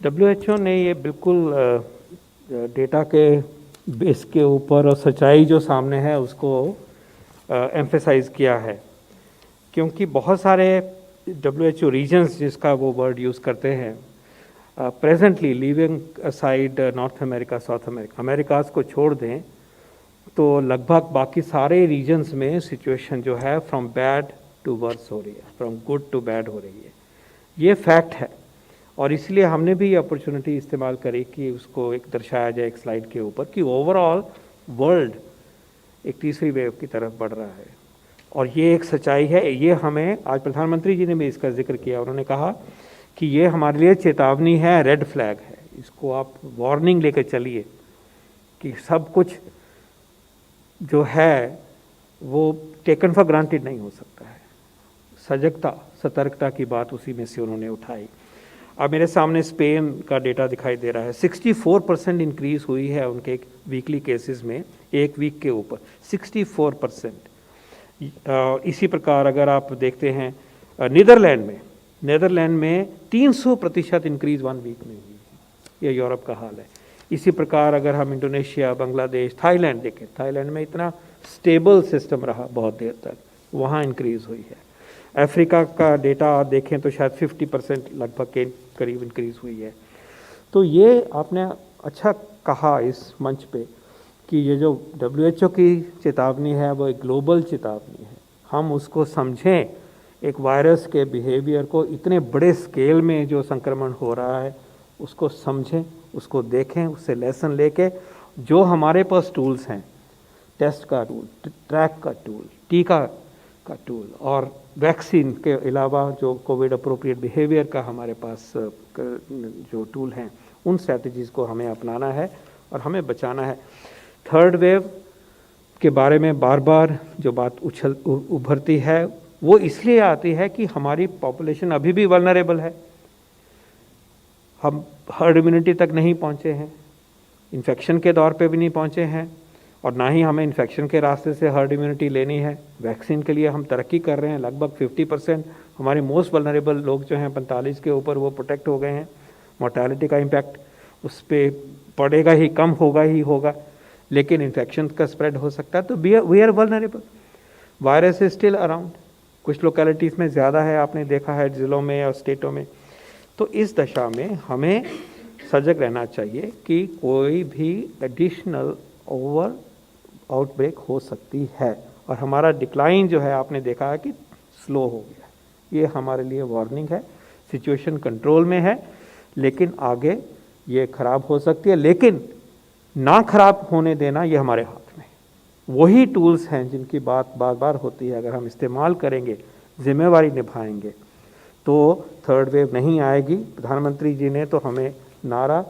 WHO ने ये बिल्कुल डेटा के बेस के ऊपर और सच्चाई जो सामने है उसको एम्फेसाइज किया है, क्योंकि बहुत सारे WHO रीजन्स जिसका वो वर्ड यूज़ करते हैं presently leaving aside North America, South America, Americas को छोड़ दें तो लगभग बाकी सारे रीजन्स में सिचुएशन जो है फ्रॉम बैड टू वर्स हो रही है, फ्रॉम गुड टू बैड हो रही है। ये फैक्ट है और इसलिए हमने भी ये अपॉर्चुनिटी इस्तेमाल करी कि उसको एक दर्शाया जाए एक स्लाइड के ऊपर कि ओवरऑल वर्ल्ड एक तीसरी वेव की तरफ बढ़ रहा है और ये एक सच्चाई है। ये हमें आज प्रधानमंत्री जी ने भी इसका जिक्र किया, उन्होंने कहा कि ये हमारे लिए चेतावनी है, रेड फ्लैग है, इसको आप वार्निंग लेकर चलिए कि सब कुछ जो है वो टेकन फॉर ग्रांटेड नहीं हो सकता है। सजगता, सतर्कता की बात उसी में से उन्होंने उठाई। अब मेरे सामने स्पेन का डेटा दिखाई दे रहा है, 64% इंक्रीज हुई है उनके वीकली केसेस में, एक वीक के ऊपर 64%। इसी प्रकार अगर आप देखते हैं नीदरलैंड में 300% इंक्रीज 1 वीक में हुई है। ये यूरोप का हाल है। इसी प्रकार अगर हम इंडोनेशिया, बांग्लादेश, थाईलैंड देखें, थाईलैंड में इतना स्टेबल सिस्टम रहा बहुत देर तक, वहाँ इंक्रीज हुई है। अफ्रीका का डेटा देखें तो शायद 50% लगभग के करीब इंक्रीज हुई है। तो ये आपने अच्छा कहा इस मंच पे कि ये जो WHO की चेतावनी है वो एक ग्लोबल चेतावनी है। हम उसको समझें, एक वायरस के बिहेवियर को, इतने बड़े स्केल में जो संक्रमण हो रहा है उसको समझें, उसको देखें, उससे लेसन लेके जो हमारे पास टूल्स हैं, टेस्ट का टूल, ट्रैक का टूल, टीका का टूल और वैक्सीन के अलावा जो कोविड अप्रोप्रिएट बिहेवियर का हमारे पास जो टूल हैं, उन स्ट्रैटेजीज़ को हमें अपनाना है और हमें बचाना है। थर्ड वेव के बारे में बार बार जो बात उभरती है वो इसलिए आती है कि हमारी पॉपुलेशन अभी भी वल्नरेबल है, हम हर्ड इम्यूनिटी तक नहीं पहुँचे हैं, इन्फेक्शन के दौर पे भी नहीं पहुँचे हैं और ना ही हमें इन्फेक्शन के रास्ते से हर्ड इम्यूनिटी लेनी है। वैक्सीन के लिए हम तरक्की कर रहे हैं, लगभग 50% हमारे मोस्ट वल्नरेबल लोग जो हैं 45 के ऊपर वो प्रोटेक्ट हो गए हैं। मोर्टेलिटी का इम्पैक्ट उस पर पड़ेगा ही, कम होगा ही होगा, लेकिन इन्फेक्शन का स्प्रेड हो सकता है। तो we are vulnerable, virus is still around, कुछ लोकेलिटीज़ में ज़्यादा है, आपने देखा है ज़िलों में और स्टेटों में। तो इस दशा में हमें सजग रहना चाहिए कि कोई भी एडिशनल ओवर आउटब्रेक हो सकती है और हमारा डिक्लाइन जो है आपने देखा है कि स्लो हो गया। ये हमारे लिए वार्निंग है। सिचुएशन कंट्रोल में है लेकिन आगे ये खराब हो सकती है, लेकिन ना खराब होने देना ये हमारे हाथ में। वही टूल्स हैं जिनकी बात बार बार होती है, अगर हम इस्तेमाल करेंगे, जिम्मेवारी निभाएंगे तो थर्ड वेव नहीं आएगी। प्रधानमंत्री जी ने तो हमें नारा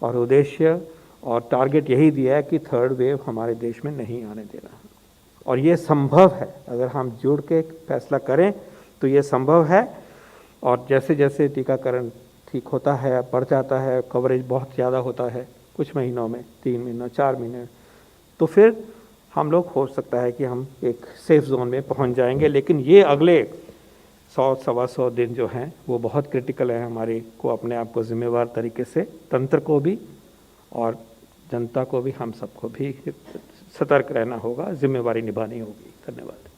और उद्देश्य और टारगेट यही दिया है कि थर्ड वेव हमारे देश में नहीं आने देना और ये संभव है। अगर हम जुड़ के फैसला करें तो ये संभव है और जैसे जैसे टीकाकरण ठीक होता है, बढ़ जाता है, कवरेज बहुत ज़्यादा होता है, कुछ महीनों में, 3 महीनों, 4 महीने, तो फिर हम लोग हो सकता है कि हम एक सेफ जोन में पहुंच जाएंगे। लेकिन ये अगले 100-125 दिन जो हैं वो बहुत क्रिटिकल है हमारे को अपने आप को जिम्मेवार तरीके से, तंत्र को भी और जनता को भी, हम सबको भी सतर्क रहना होगा, जिम्मेवारी निभानी होगी। धन्यवाद।